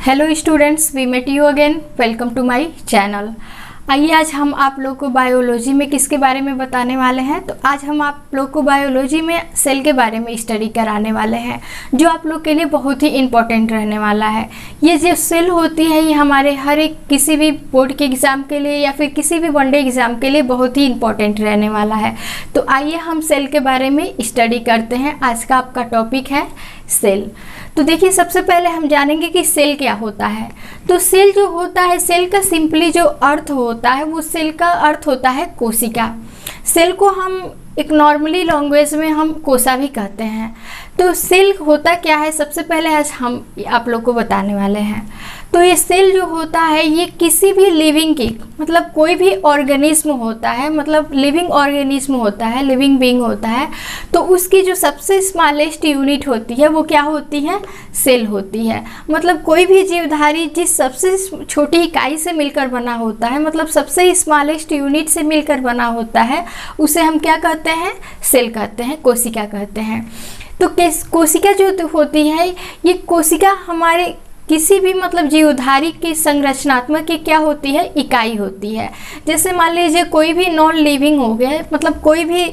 Hello students, we met you again. Welcome to my channel. आइए आज हम आप लोग को बायोलॉजी में किसके बारे में बताने वाले हैं। तो आज हम आप लोग को बायोलॉजी में सेल के बारे में स्टडी कराने वाले हैं, जो आप लोग के लिए बहुत ही इम्पोर्टेंट रहने वाला है। ये जो सेल होती है ये हमारे हर एक किसी भी बोर्ड के एग्ज़ाम के लिए या फिर किसी भी वनडे एग्ज़ाम के लिए बहुत ही इम्पोर्टेंट रहने वाला है। तो आइए हम सेल के बारे में स्टडी करते हैं। आज का आपका टॉपिक है सेल। तो देखिए, सबसे पहले हम जानेंगे कि सेल क्या होता है। तो सेल जो होता है, सेल का सिंपली जो अर्थ होता है वो सेल का अर्थ होता है कोशिका। सेल को हम एक नॉर्मली लैंग्वेज में हम कोसा भी कहते हैं। तो सेल होता क्या है, सबसे पहले आज हम आप लोग को बताने वाले हैं। तो ये सेल जो होता है ये किसी भी लिविंग की मतलब कोई भी ऑर्गेनिज्म होता है, मतलब लिविंग ऑर्गेनिज्म होता है, लिविंग बीइंग होता है, तो उसकी जो सबसे स्मॉलेस्ट यूनिट होती है वो क्या होती है, सेल होती है। मतलब कोई भी जीवधारी जिस सबसे छोटी इकाई से मिलकर बना होता है, मतलब सबसे स्मॉलेस्ट यूनिट से मिलकर बना होता है, उसे हम क्या कहते हैं, सेल कहते हैं, कोशिका कहते हैं। तो कोशिका जो होती है ये कोशिका हमारे किसी भी मतलब जीवधारी की संरचनात्मक की क्या होती है, इकाई होती है। जैसे मान लीजिए कोई भी नॉन लिविंग हो गया, मतलब कोई भी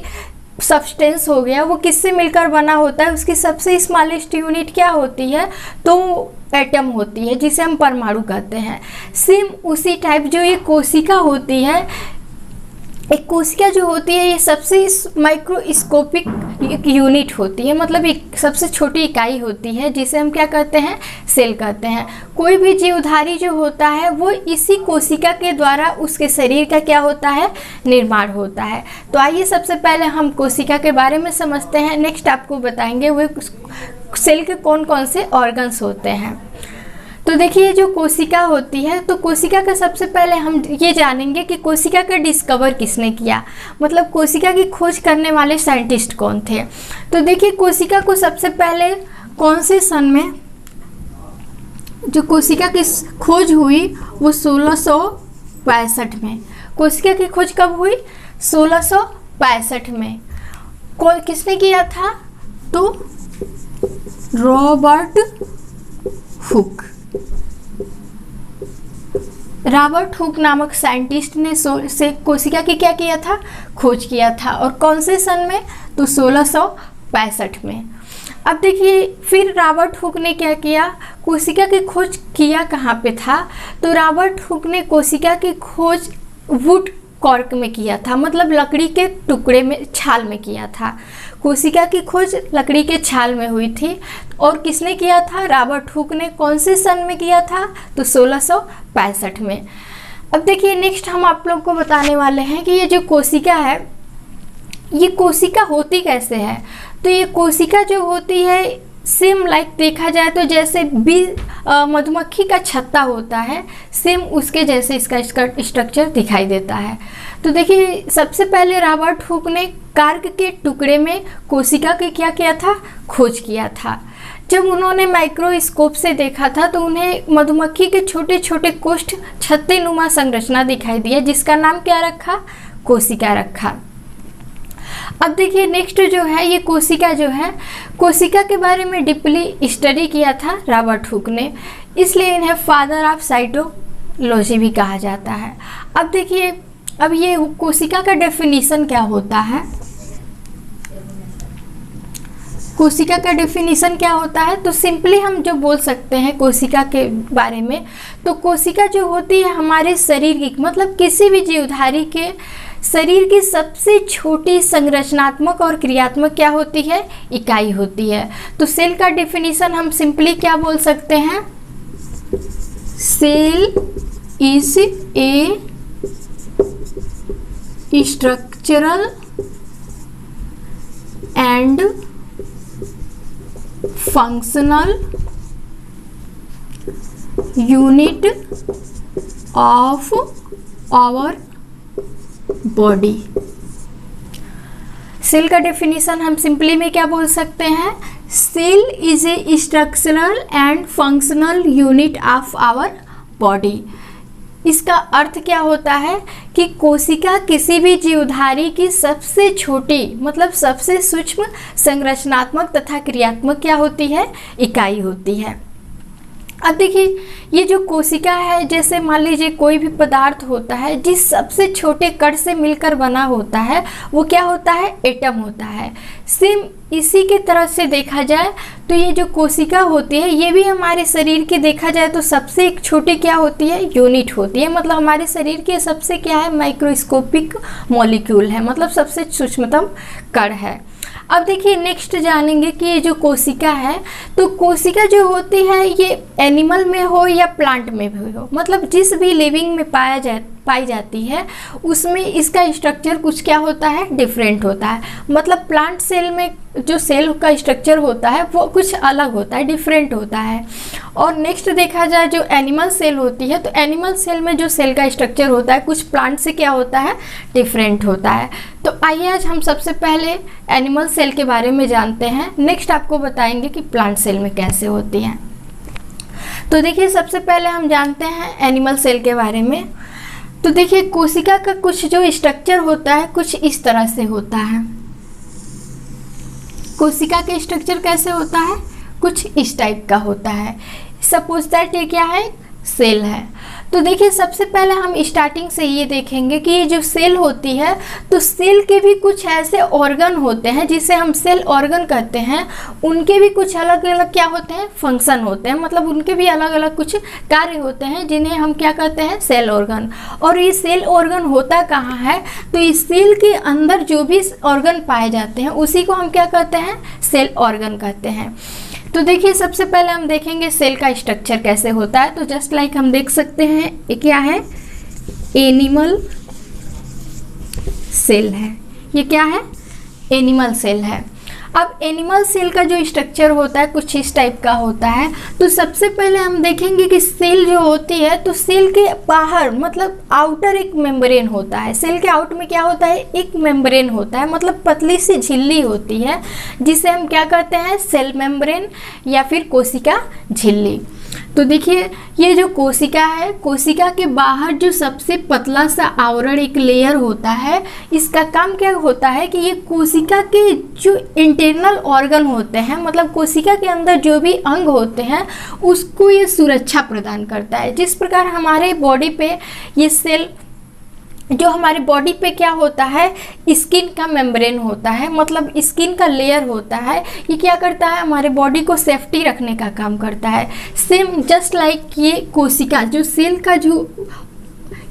सब्सटेंस हो गया, वो किससे मिलकर बना होता है, उसकी सबसे स्मॉलेस्ट यूनिट क्या होती है, तो एटम होती है, जिसे हम परमाणु कहते हैं। सेम उसी टाइप जो ये कोशिका होती है, एक कोशिका जो होती है ये सबसे माइक्रोस्कोपिक यूनिट होती है, मतलब एक सबसे छोटी इकाई होती है, जिसे हम क्या कहते हैं, सेल कहते हैं। कोई भी जीवधारी जो होता है वो इसी कोशिका के द्वारा उसके शरीर का क्या होता है, निर्माण होता है। तो आइए सबसे पहले हम कोशिका के बारे में समझते हैं। नेक्स्ट आपको बताएंगे वो सेल के कौन कौन से ऑर्गन्स होते हैं। तो देखिए, जो कोशिका होती है, तो कोशिका का सबसे पहले हम ये जानेंगे कि कोशिका का डिस्कवर किसने किया, मतलब कोशिका की खोज करने वाले साइंटिस्ट कौन थे। तो देखिए, कोशिका को सबसे पहले कौन से सन में जो कोशिका की खोज हुई वो 1665 में। कोशिका की खोज कब हुई, 1665 में। किसने किया था, तो रॉबर्ट हुक नामक साइंटिस्ट ने से कोशिका की क्या किया था, खोज किया था। और कौन से सन में, तो 1665 में। अब देखिए, फिर रॉबर्ट हुक ने क्या किया, कोशिका की खोज किया कहाँ पे था, तो रॉबर्ट हुक ने कोशिका की खोज वुड कॉर्क में किया था, मतलब लकड़ी के टुकड़े में, छाल में किया था। कोशिका की खोज लकड़ी के छाल में हुई थी। और किसने किया था, रॉबर्ट हुक ने। कौन से सन में किया था, तो 1665 में। अब देखिए, नेक्स्ट हम आप लोग को बताने वाले हैं कि ये जो कोशिका है ये कोशिका होती कैसे है। तो ये कोशिका जो होती है सेम लाइक देखा जाए तो जैसे मधुमक्खी का छत्ता होता है, सेम उसके जैसे इसका स्ट्रक्चर दिखाई देता है। तो देखिए, सबसे पहले रॉबर्ट हुक ने कार्क के टुकड़े में कोशिका के क्या किया था, खोज किया था। जब उन्होंने माइक्रोस्कोप से देखा था तो उन्हें मधुमक्खी के छोटे छोटे कोष्ठ छत्ते नुमा संरचना दिखाई दिया, जिसका नाम क्या रखा, कोशिका रखा। अब देखिए, नेक्स्ट जो है ये कोशिका जो है, कोशिका के बारे में डीपली स्टडी किया था रॉबर्ट हुक ने, इसलिए इन्हें फादर ऑफ साइटोलॉजी भी कहा जाता है। अब देखिए, अब ये कोशिका का डेफिनेशन क्या होता है, कोशिका का डेफिनेशन क्या होता है, तो सिंपली हम जो बोल सकते हैं कोशिका के बारे में, तो कोशिका जो होती है हमारे शरीर की, मतलब किसी भी जीवधारी के शरीर की सबसे छोटी संरचनात्मक और क्रियात्मक क्या होती है, इकाई होती है। तो सेल का डेफिनेशन हम सिंपली क्या बोल सकते हैं, cell is a structural and functional unit of our body. Cell का डेफिनेशन हम सिंपली में क्या बोल सकते हैं, cell is a structural and functional unit of our body. इसका अर्थ क्या होता है कि कोशिका किसी भी जीवधारी की सबसे छोटी मतलब सबसे सूक्ष्म संरचनात्मक तथा क्रियात्मक क्या होती है, इकाई होती है। अब देखिए, ये जो कोशिका है, जैसे मान लीजिए कोई भी पदार्थ होता है जिस सबसे छोटे कण से मिलकर बना होता है वो क्या होता है, एटम होता है। सेम इसी के तरह से देखा जाए तो ये जो कोशिका होती है ये भी हमारे शरीर की देखा जाए तो सबसे एक छोटी क्या होती है, यूनिट होती है। मतलब हमारे शरीर के सबसे क्या है, माइक्रोस्कोपिक मॉलिक्यूल है, मतलब सबसे सूक्ष्मतम कण है। अब देखिए नेक्स्ट जानेंगे कि ये जो कोशिका है, तो कोशिका जो होती है ये एनिमल में हो या प्लांट में भी हो, मतलब जिस भी लिविंग में पाई जाती है उसमें इसका स्ट्रक्चर कुछ क्या होता है, डिफरेंट होता है। मतलब प्लांट सेल में जो सेल का स्ट्रक्चर होता है वो कुछ अलग होता है, डिफरेंट होता है। और नेक्स्ट देखा जाए जो एनिमल सेल होती है, तो एनिमल सेल में जो सेल का स्ट्रक्चर होता है कुछ प्लांट से क्या होता है, डिफरेंट होता है। तो आइए आज हम सबसे पहले एनिमल सेल के बारे में जानते हैं, नेक्स्ट आपको बताएंगे कि प्लांट सेल में कैसे होती हैं। तो देखिए सबसे पहले हम जानते हैं एनिमल सेल के बारे में। तो देखिए कोशिका का कुछ जो स्ट्रक्चर होता है कुछ इस तरह से होता है। कोशिका का स्ट्रक्चर कैसे होता है, कुछ इस टाइप का होता है। सपोज दैट ये क्या है, सेल है। तो देखिए सबसे पहले हम स्टार्टिंग से ये देखेंगे कि ये जो सेल होती है तो सेल के भी कुछ ऐसे ऑर्गन होते हैं जिसे हम सेल ऑर्गन कहते हैं। उनके भी कुछ अलग अलग क्या होते हैं, फंक्शन होते हैं, मतलब उनके भी अलग अलग कुछ कार्य होते हैं जिन्हें हम क्या कहते हैं, सेल ऑर्गन। और ये सेल ऑर्गन होता कहाँ है, तो इस सेल के अंदर जो भी ऑर्गन पाए जाते हैं उसी को हम क्या कहते हैं, सेल ऑर्गन कहते हैं। तो देखिए सबसे पहले हम देखेंगे सेल का स्ट्रक्चर कैसे होता है। तो जस्ट लाइक हम देख सकते हैं ये क्या है, एनिमल सेल है। ये क्या है, एनिमल सेल है। अब एनिमल सेल का जो स्ट्रक्चर होता है कुछ इस टाइप का होता है। तो सबसे पहले हम देखेंगे कि सेल जो होती है तो सेल के बाहर मतलब आउटर एक मेम्ब्रेन होता है। सेल के आउट में क्या होता है, एक मेम्ब्रेन होता है, मतलब पतली सी झिल्ली होती है जिसे हम क्या कहते हैं, सेल मेम्ब्रेन या फिर कोशिका झिल्ली। तो देखिए ये जो कोशिका है, कोशिका के बाहर जो सबसे पतला सा आवरण एक लेयर होता है, इसका काम क्या होता है कि ये कोशिका के जो इंटरनल ऑर्गन होते हैं, मतलब कोशिका के अंदर जो भी अंग होते हैं उसको ये सुरक्षा प्रदान करता है। जिस प्रकार हमारे बॉडी पे ये सेल जो हमारे बॉडी पे क्या होता है, स्किन का मेम्ब्रेन होता है, मतलब स्किन का लेयर होता है, ये क्या करता है, हमारे बॉडी को सेफ्टी रखने का काम करता है। सेम जस्ट लाइक ये कोशिका जो सेल का जो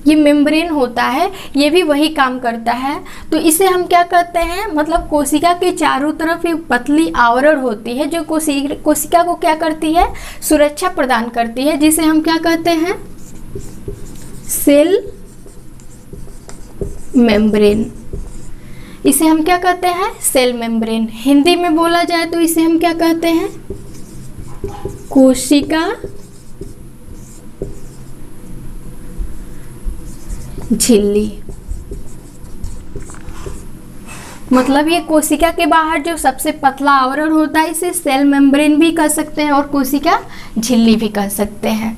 ये मेम्ब्रेन होता है ये भी वही काम करता है। तो इसे हम क्या कहते हैं, मतलब कोशिका के चारों तरफ एक पतली आवरण होती है जो कोशिका को क्या करती है, सुरक्षा प्रदान करती है, जिसे हम क्या कहते हैं, सेल मेम्ब्रेन। इसे हम क्या कहते हैं, सेल मेम्ब्रेन। हिंदी में बोला जाए तो इसे हम क्या कहते हैं, कोशिका झिल्ली। मतलब ये कोशिका के बाहर जो सबसे पतला आवरण होता है इसे सेल मेम्ब्रेन भी कह सकते हैं और कोशिका झिल्ली भी कह सकते हैं।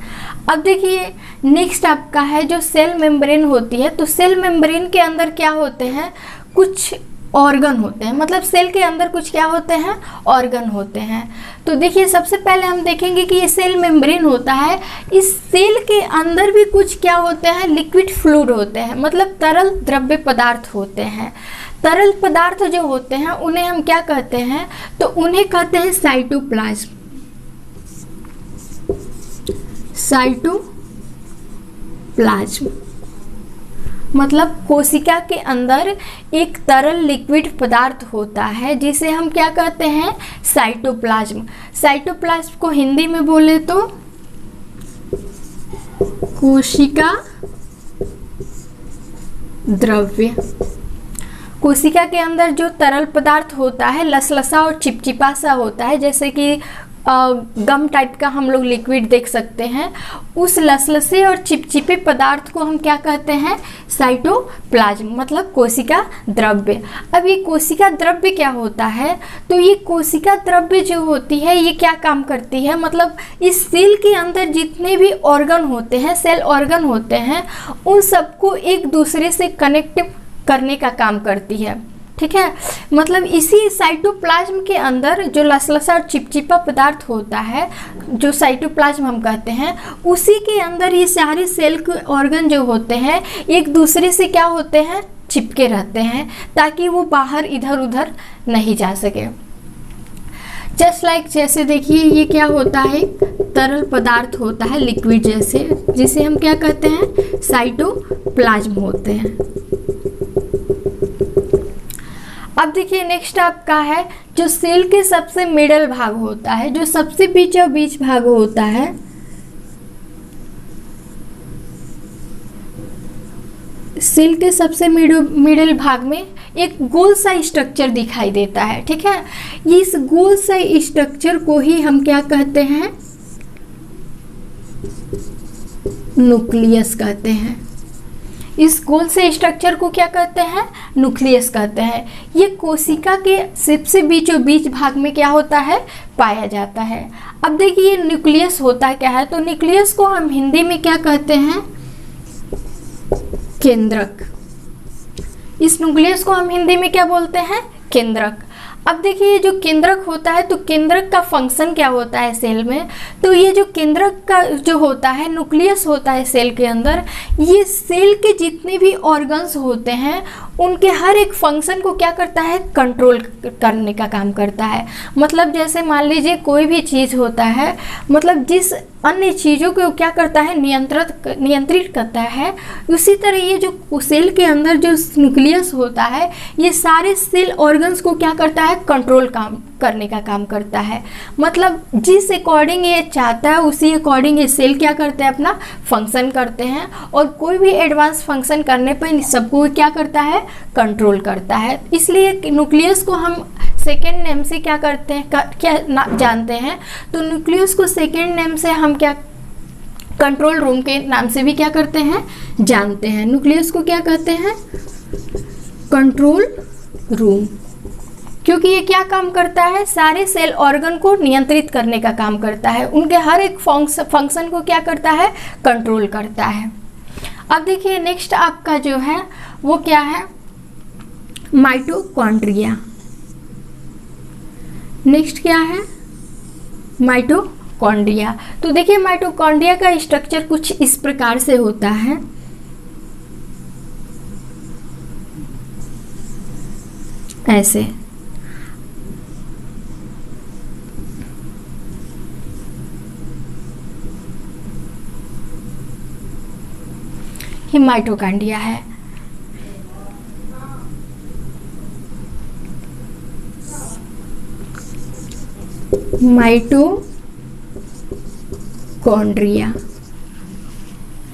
अब देखिए नेक्स्ट आपका है जो सेल मेम्ब्रेन होती है। तो सेल मेम्ब्रेन के अंदर क्या होते हैं, कुछ ऑर्गन होते हैं, मतलब सेल के अंदर कुछ क्या होते हैं, ऑर्गन होते हैं। तो देखिए सबसे पहले हम देखेंगे कि ये सेल मेम्ब्रेन होता है, इस सेल के अंदर भी कुछ क्या होते हैं, लिक्विड फ्लूइड होते हैं, मतलब तरल द्रव्य पदार्थ होते हैं। तरल पदार्थ जो होते हैं उन्हें हम क्या कहते हैं, तो उन्हें कहते हैं साइटोप्लाज्म। साइटोप्लाज्म मतलब कोशिका के अंदर एक तरल लिक्विड पदार्थ होता है जिसे हम क्या कहते हैं, साइटोप्लाज्म। साइटोप्लाज्म को हिंदी में बोले तो कोशिका द्रव्य। कोशिका के अंदर जो तरल पदार्थ होता है लसलसा और चिपचिपा सा होता है, जैसे कि गम टाइप का हम लोग लिक्विड देख सकते हैं, उस लसलसे और चिपचिपे पदार्थ को हम क्या कहते हैं, साइटोप्लाज्म, मतलब कोशिका द्रव्य। अब ये कोशिका द्रव्य क्या होता है, तो ये कोशिका द्रव्य जो होती है ये क्या काम करती है, मतलब इस सेल के अंदर जितने भी ऑर्गन होते हैं, सेल ऑर्गन होते हैं, उन सबको एक दूसरे से कनेक्ट करने का काम करती है। ठीक है। मतलब इसी साइटोप्लाज्म के अंदर जो लसलसा और चिपचिपा पदार्थ होता है, जो साइटोप्लाज्म हम कहते हैं, उसी के अंदर ये सारे सेल के ऑर्गन जो होते हैं एक दूसरे से क्या होते हैं, चिपके रहते हैं, ताकि वो बाहर इधर उधर नहीं जा सके। जस्ट लाइक जैसे देखिए ये क्या होता है, तरल पदार्थ होता है लिक्विड जैसे, जिसे हम क्या कहते हैं, साइटोप्लाज्म होते हैं। अब देखिए नेक्स्ट आपका है जो सेल के सबसे मिडल भाग होता है, जो सबसे बीचों बीच भाग होता है, सेल के सबसे मिडल भाग में एक गोल सा स्ट्रक्चर दिखाई देता है, ठीक है। इस गोल सा स्ट्रक्चर को ही हम क्या कहते हैं, न्यूक्लियस कहते हैं। इस गोल से स्ट्रक्चर को क्या कहते हैं, न्यूक्लियस कहते हैं। ये कोशिका के सबसे बीचों बीच भाग में क्या होता है, पाया जाता है। अब देखिए ये न्यूक्लियस होता क्या है, तो न्यूक्लियस को हम हिंदी में क्या कहते हैं, केंद्रक। इस न्यूक्लियस को हम हिंदी में क्या बोलते हैं, केंद्रक। अब देखिए ये जो केंद्रक होता है, तो केंद्रक का फंक्शन क्या होता है सेल में, तो ये जो केंद्रक का जो होता है, न्यूक्लियस होता है सेल के अंदर, ये सेल के जितने भी ऑर्गन्स होते हैं उनके हर एक फंक्शन को क्या करता है, कंट्रोल करने का काम करता है। मतलब जैसे मान लीजिए कोई भी चीज़ होता है, मतलब जिस अन्य चीज़ों को क्या करता है, नियंत्रित करता है, उसी तरह ये जो सेल के अंदर जो न्यूक्लियस होता है, ये सारे सेल ऑर्गन्स को क्या करता है, कंट्रोल करने का काम करता है। मतलब जिस अकॉर्डिंग ये चाहता है उसी अकॉर्डिंग ये सेल क्या करते हैं, अपना फंक्शन करते हैं, और कोई भी एडवांस फंक्शन करने पर सबको क्या करता है, कंट्रोल करता है। इसलिए न्यूक्लियस को हम सेकेंड नेम से क्या करते हैं, क्या जानते हैं, तो न्यूक्लियस को सेकेंड नेम से हम क्या, कंट्रोल रूम के नाम से भी क्या करते हैं, जानते हैं। न्यूक्लियस को क्या कहते हैं, कंट्रोल रूम, क्योंकि ये क्या काम करता है, सारे सेल ऑर्गन को नियंत्रित करने का काम करता है, उनके हर एक फंक्शन को क्या करता है, कंट्रोल करता है। अब देखिए नेक्स्ट आपका जो है वो क्या है, माइटोकॉन्ड्रिया। नेक्स्ट क्या है, माइटोकॉन्ड्रिया। तो देखिए माइटोकॉन्ड्रिया का स्ट्रक्चर कुछ इस प्रकार से होता है, ऐसे। ये माइटोकॉन्ड्रिया है। माइटोकॉन्ड्रिया,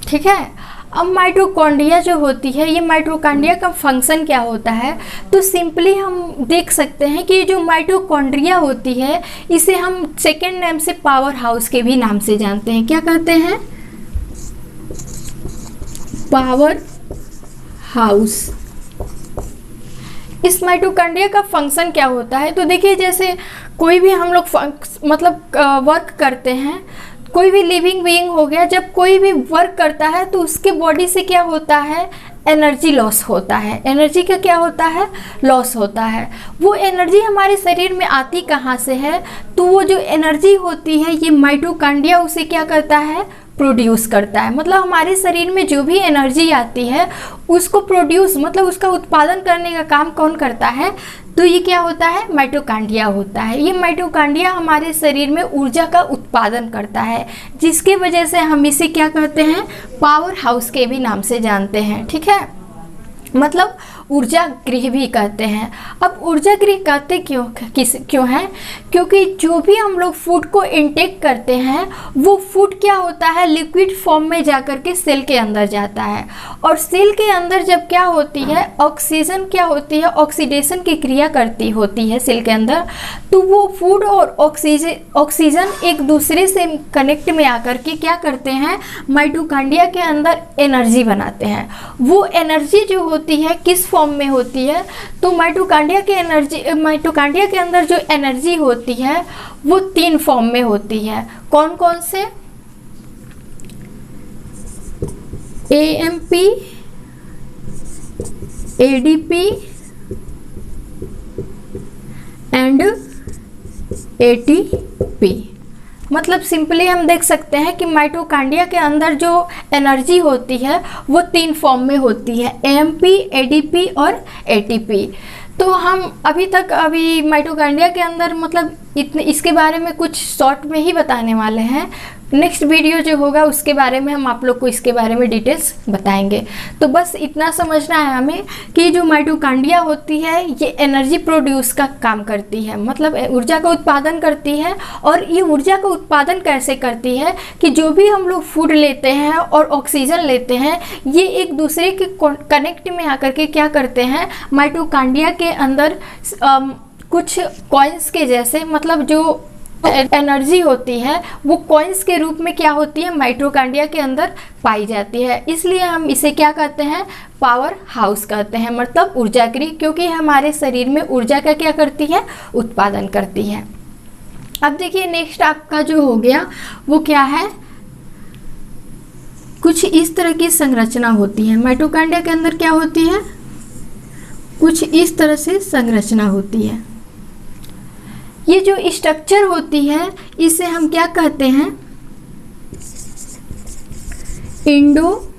ठीक है। अब माइटोकॉन्ड्रिया जो होती है, ये माइटोकॉन्ड्रिया का फंक्शन क्या होता है, तो सिंपली हम देख सकते हैं कि जो माइटोकॉन्ड्रिया होती है इसे हम सेकेंड नेम से पावर हाउस के भी नाम से जानते हैं। क्या कहते हैं, पावर हाउस। इस माइटोकॉन्ड्रिया का फंक्शन क्या होता है, तो देखिए जैसे कोई भी हम लोग मतलब वर्क करते हैं, कोई भी लिविंग बीइंग हो गया, जब कोई भी वर्क करता है तो उसके बॉडी से क्या होता है, एनर्जी लॉस होता है। एनर्जी का क्या होता है, लॉस होता है। वो एनर्जी हमारे शरीर में आती कहाँ से है, तो वो जो एनर्जी होती है ये माइटोकॉन्ड्रिया उसे क्या करता है, प्रोड्यूस करता है। मतलब हमारे शरीर में जो भी एनर्जी आती है उसको प्रोड्यूस, मतलब उसका उत्पादन करने का काम कौन करता है, तो ये क्या होता है, माइटोकॉन्ड्रिया होता है। ये माइटोकॉन्ड्रिया हमारे शरीर में ऊर्जा का उत्पादन करता है, जिसकी वजह से हम इसे क्या कहते हैं, पावर हाउस के भी नाम से जानते हैं, ठीक है। मतलब ऊर्जा गृह भी कहते हैं। अब ऊर्जा गृह कहते क्यों हैं, क्योंकि जो भी हम लोग फूड को इनटेक करते हैं वो फूड क्या होता है, लिक्विड फॉर्म में जाकर के सेल के अंदर जाता है, और सेल के अंदर जब क्या होती है, ऑक्सीजन क्या होती है, ऑक्सीडेशन की क्रिया होती है सेल के अंदर, तो वो फूड और ऑक्सीजन एक दूसरे से कनेक्ट में आकर के क्या करते हैं, माइटोकॉन्ड्रिया के अंदर एनर्जी बनाते हैं। वो एनर्जी जो होती है किस फॉर्म में होती है, तो माइटोकॉन्ड्रिया के अंदर जो एनर्जी होती है वो 3 फॉर्म में होती है। कौन कौन से, एएमपी, एडीपी एंड एटीपी। मतलब सिंपली हम देख सकते हैं कि माइटोकॉन्ड्रिया के अंदर जो एनर्जी होती है वो 3 फॉर्म में होती है, एएमपी, एडीपी और एटीपी। तो हम अभी माइटोकॉन्ड्रिया के अंदर मतलब इसके बारे में कुछ शॉर्ट में ही बताने वाले हैं। नेक्स्ट वीडियो जो होगा उसके बारे में हम आप लोग को इसके बारे में डिटेल्स बताएंगे। तो बस इतना समझना है हमें कि जो माइटोकॉन्ड्रिया होती है ये एनर्जी प्रोड्यूस का काम करती है, मतलब ऊर्जा का उत्पादन करती है। और ये ऊर्जा का उत्पादन कैसे करती है कि जो भी हम लोग फूड लेते हैं और ऑक्सीजन लेते हैं, ये एक दूसरे के कनेक्ट में आकर के क्या करते हैं, माइटोकॉन्ड्रिया के अंदर कुछ कॉइन्स के जैसे, मतलब जो एनर्जी होती है वो कॉइन्स के रूप में क्या होती है, माइटोकॉन्ड्रिया के अंदर पाई जाती है। इसलिए हम इसे क्या कहते हैं, पावर हाउस कहते हैं, मतलब ऊर्जा गृह, क्योंकि हमारे शरीर में ऊर्जा का क्या करती है, उत्पादन करती है। अब देखिए नेक्स्ट आपका जो हो गया वो क्या है, कुछ इस तरह की संरचना होती है माइटोकॉन्ड्रिया के अंदर। क्या होती है, कुछ इस तरह से संरचना होती है। ये जो स्ट्रक्चर होती है इसे हम क्या कहते हैं, एंडोप्लाज्मिक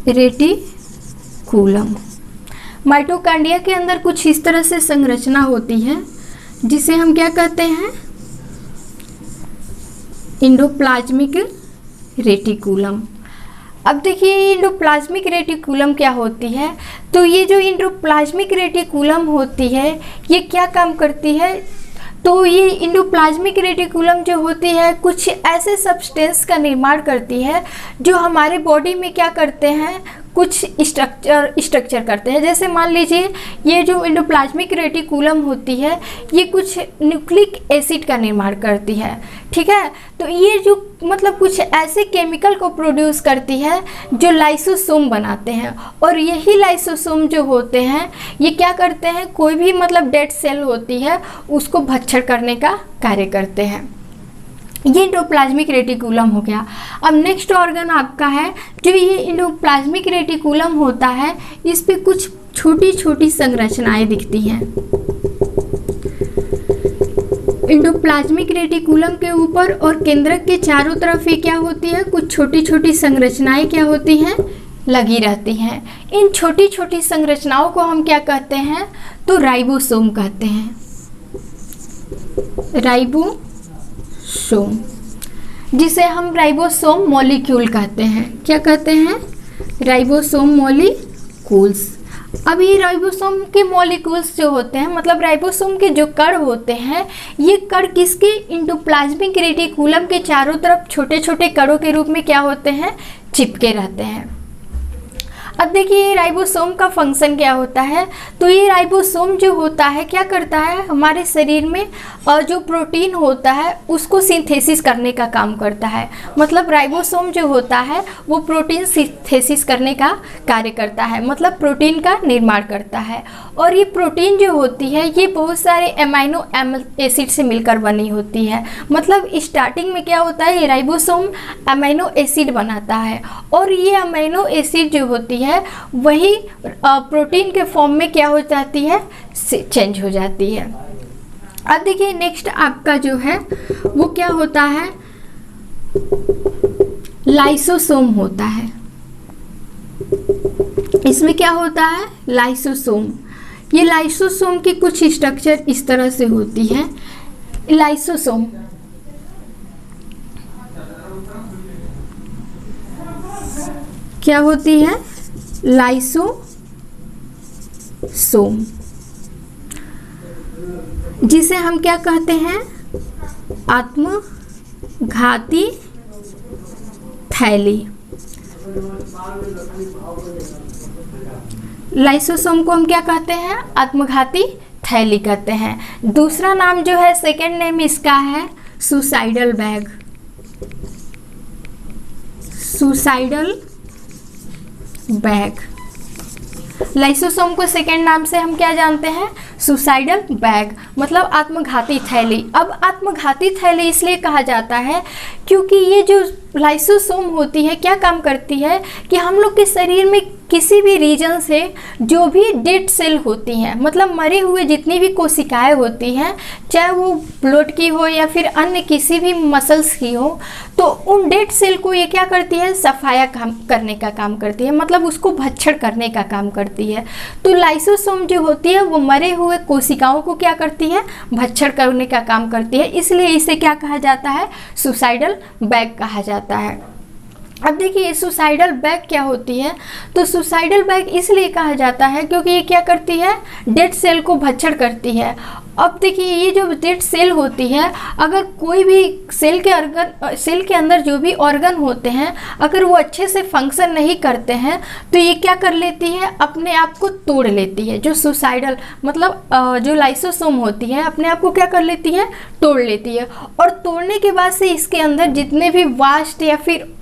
रेटिकुलम। माइटोकॉन्ड्रिया के अंदर कुछ इस तरह से संरचना होती है जिसे हम क्या कहते हैं, एंडोप्लाज्मिक रेटिकुलम। अब देखिए एंडोप्लाज्मिक रेटिकुलम क्या होती है, तो ये जो एंडोप्लाज्मिक रेटिकुलम होती है ये क्या काम करती है, तो ये एंडोप्लाज्मिक रेटिकुलम जो होती है कुछ ऐसे सब्सटेंस का निर्माण करती है जो हमारे बॉडी में क्या करते हैं, कुछ स्ट्रक्चर करते हैं। जैसे मान लीजिए ये जो एंडोप्लाज्मिक रेटिकुलम होती है ये कुछ न्यूक्लिक एसिड का निर्माण करती है, ठीक है। तो ये जो मतलब कुछ ऐसे केमिकल को प्रोड्यूस करती है जो लाइसोसोम बनाते हैं, और यही लाइसोसोम जो होते हैं ये क्या करते हैं, कोई भी मतलब डेड सेल होती है उसको भक्षण करने का कार्य करते हैं। ये एंडोप्लाज्मिक रेटिकुलम हो गया। अब नेक्स्ट ऑर्गन आपका है जो ये एंडोप्लाज्मिक रेटिकुलम होता है, इस पे कुछ छोटी छोटी संरचनाएं दिखती हैं। एंडोप्लाज्मिक रेटिकुलम के ऊपर और केंद्रक के चारों तरफ ये क्या होती है, कुछ छोटी छोटी संरचनाएं क्या होती हैं, लगी रहती हैं। इन छोटी छोटी संरचनाओं को हम क्या कहते हैं, तो राइबोसोम कहते हैं, राइबोसोम, जिसे हम राइबोसोम मॉलिक्यूल कहते हैं। क्या कहते हैं, राइबोसोम मॉलिक्यूल्स। अब ये राइबोसोम के मॉलिक्यूल्स जो होते हैं, मतलब राइबोसोम के जो कण होते हैं, ये कण किसके, एंडोप्लाज्मिक रेटिकुलम के चारों तरफ छोटे छोटे कणों के रूप में क्या होते हैं, चिपके रहते हैं। अब देखिए राइबोसोम का फंक्शन क्या होता है, तो ये राइबोसोम जो होता है क्या करता है, हमारे शरीर में जो प्रोटीन होता है उसको सिंथेसिस करने का काम करता है। मतलब राइबोसोम जो होता है वो प्रोटीन सिंथेसिस करने का कार्य करता है, मतलब प्रोटीन का निर्माण करता है। और ये प्रोटीन जो होती है ये बहुत सारे अमीनो एसिड से मिलकर बनी होती है। मतलब स्टार्टिंग में क्या होता है, ये राइबोसोम अमीनो एसिड बनाता है, और ये अमीनो एसिड जो होती है वही प्रोटीन के फॉर्म में क्या हो जाती है, चेंज हो जाती है। अब देखिए नेक्स्ट आपका जो है वो क्या होता है, लाइसोसोम होता है। इसमें क्या होता है, लाइसोसोम। ये लाइसोसोम की कुछ स्ट्रक्चर इस तरह से होती है। लाइसोसोम क्या होती है, लाइसोसोम, जिसे हम क्या कहते हैं, आत्मघाती थैली। लाइसोसोम को हम क्या कहते हैं, आत्मघाती थैली कहते हैं। दूसरा नाम जो है, सेकेंड नेम इसका है suicidal bag. Suicidal bag, lysosome को सेकेंड नाम से हम क्या जानते हैं, सुसाइडल बैग, मतलब आत्मघाती थैली। अब आत्मघाती थैली इसलिए कहा जाता है क्योंकि ये जो लाइसोसोम होती है क्या काम करती है कि हम लोग के शरीर में किसी भी रीजन से जो भी डेड सेल होती हैं, मतलब मरे हुए जितनी भी कोशिकाएं होती हैं, चाहे वो ब्लड की हो या फिर अन्य किसी भी मसल्स की हो, तो उन डेड सेल को ये क्या करती है, सफाया काम करने का काम करती है, मतलब उसको भक्षण करने का काम करती है। तो लाइसोसोम जो होती है वो मरे हुए कोशिकाओं को क्या करती है, भक्षण करने का काम करती है, इसलिए इसे क्या कहा जाता है, सुसाइडल बैग कहा जाता है। अब देखिए सुसाइडल बैग क्या होती है, तो सुसाइडल बैग इसलिए कहा जाता है क्योंकि ये क्या करती है, डेड सेल को भक्षण करती है। अब देखिए ये जो डेड सेल होती है, अगर कोई भी सेल के अंदर जो भी ऑर्गन होते हैं अगर वो अच्छे से फंक्शन नहीं करते हैं तो ये क्या कर लेती है, अपने आप को तोड़ लेती है। जो सुसाइडल मतलब जो लाइसोसोम होती है अपने आप को क्या कर लेती है, तोड़ लेती है, और तोड़ने के बाद से इसके अंदर जितने भी वास्ट या फिर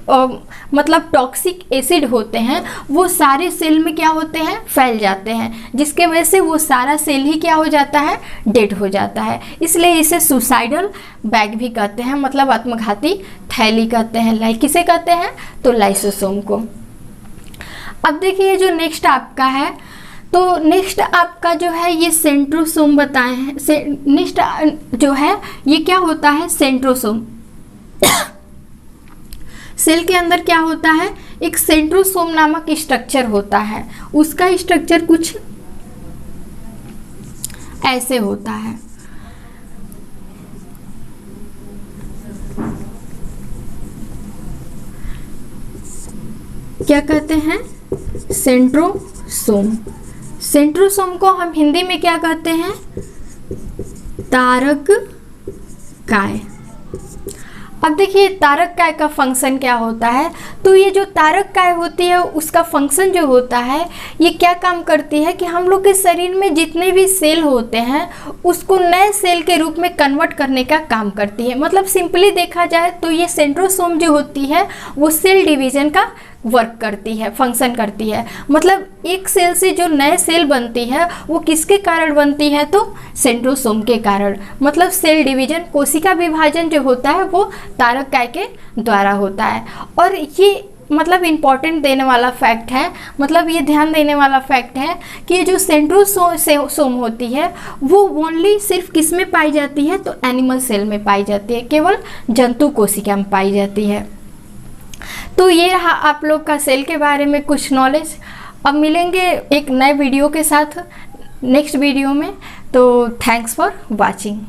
मतलब टॉक्सिक एसिड होते हैं वो सारे सेल में क्या होते हैं, फैल जाते हैं, जिसके वजह से वो सारा सेल ही क्या हो जाता है, डेड हो जाता है। इसलिए इसे सुसाइडल बैग भी कहते हैं, मतलब आत्मघाती थैली कहते हैं। किसे कहते हैं, तो लाइसोसोम को। अब देखिए जो नेक्स्ट आपका है, तो नेक्स्ट आपका जो है ये सेंट्रोसोम बताए हैं। नेक्स्ट जो है ये क्या होता है, सेंट्रोसोम। सेल के अंदर क्या होता है, एक सेंट्रोसोम नामक स्ट्रक्चर होता है, उसका स्ट्रक्चर कुछ ऐसे होता है। क्या कहते हैं, सेंट्रोसोम। सेंट्रोसोम को हम हिंदी में क्या कहते हैं, तारक काय। अब देखिए तारक काय का फंक्शन क्या होता है, तो ये जो तारक काय होती है उसका फंक्शन जो होता है ये क्या काम करती है कि हम लोग के शरीर में जितने भी सेल होते हैं उसको नए सेल के रूप में कन्वर्ट करने का काम करती है। मतलब सिंपली देखा जाए तो ये सेंट्रोसोम जो होती है वो सेल डिवीजन का वर्क करती है, फंक्शन करती है। मतलब एक सेल से जो नए सेल बनती है वो किसके कारण बनती है, तो सेंट्रोसोम के कारण। मतलब सेल डिवीजन, कोशिका विभाजन जो होता है वो तारक काय के द्वारा होता है। और ये मतलब इम्पॉर्टेंट देने वाला फैक्ट है, मतलब ये ध्यान देने वाला फैक्ट है कि ये जो सेंट्रोसोम होती है वो ओनली सिर्फ किस में पाई जाती है, तो एनिमल सेल में पाई जाती है, केवल जंतु कोशिका में पाई जाती है। तो ये रहा आप लोग का सेल के बारे में कुछ नॉलेज। अब मिलेंगे एक नए वीडियो के साथ नेक्स्ट वीडियो में। तो थैंक्स फॉर वाचिंग।